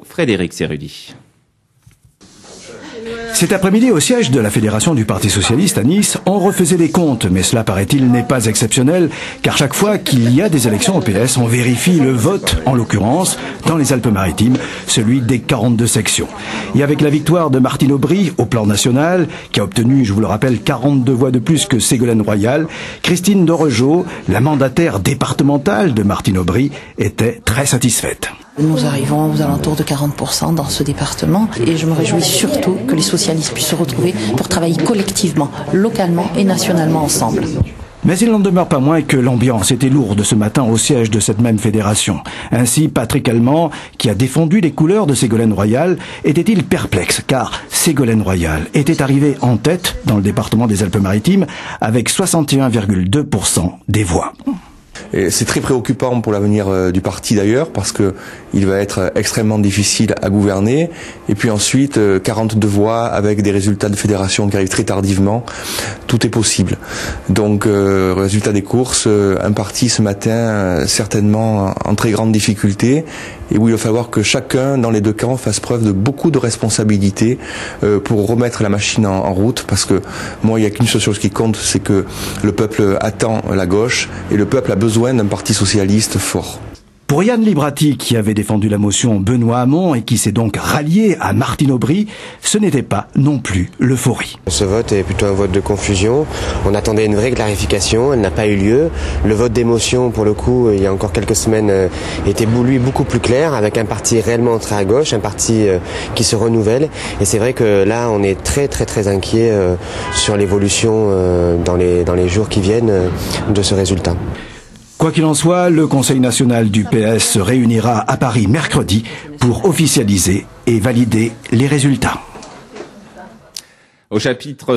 Frédéric Serudi. Cet après-midi, au siège de la Fédération du Parti Socialiste à Nice, on refaisait les comptes, mais cela, paraît-il, n'est pas exceptionnel, car chaque fois qu'il y a des élections au PS, on vérifie le vote, en l'occurrence, dans les Alpes-Maritimes, celui des 42 sections. Et avec la victoire de Martine Aubry au plan national, qui a obtenu, je vous le rappelle, 42 voix de plus que Ségolène Royal, Christine Doregeau, la mandataire départementale de Martine Aubry, était très satisfaite. Nous arrivons aux alentours de 40% dans ce département et je me réjouis surtout que les socialistes puissent se retrouver pour travailler collectivement, localement et nationalement ensemble. Mais il n'en demeure pas moins que l'ambiance était lourde ce matin au siège de cette même fédération. Ainsi, Patrick Allemand, qui a défendu les couleurs de Ségolène Royal, était-il perplexe, car Ségolène Royal était arrivée en tête dans le département des Alpes-Maritimes avec 61,2% des voix. Et c'est très préoccupant pour l'avenir du parti d'ailleurs, parce que il va être extrêmement difficile à gouverner. Et puis ensuite, 42 voix avec des résultats de fédération qui arrivent très tardivement, tout est possible. Donc, résultat des courses, un parti ce matin certainement en très grande difficulté, et où il va falloir que chacun dans les deux camps fasse preuve de beaucoup de responsabilité pour remettre la machine en route, parce que moi, il n'y a qu'une seule chose qui compte, c'est que le peuple attend la gauche, et le peuple a besoin d'un parti socialiste fort. Pour Yann Librati, qui avait défendu la motion Benoît Hamon et qui s'est donc rallié à Martine Aubry, ce n'était pas non plus l'euphorie. Ce vote est plutôt un vote de confusion. On attendait une vraie clarification, elle n'a pas eu lieu. Le vote d'émotion, pour le coup, il y a encore quelques semaines, était lui beaucoup plus clair, avec un parti réellement entré à gauche, un parti qui se renouvelle. Et c'est vrai que là, on est très très très inquiet sur l'évolution dans les jours qui viennent de ce résultat. Quoi qu'il en soit, le Conseil national du PS se réunira à Paris mercredi pour officialiser et valider les résultats. Au chapitre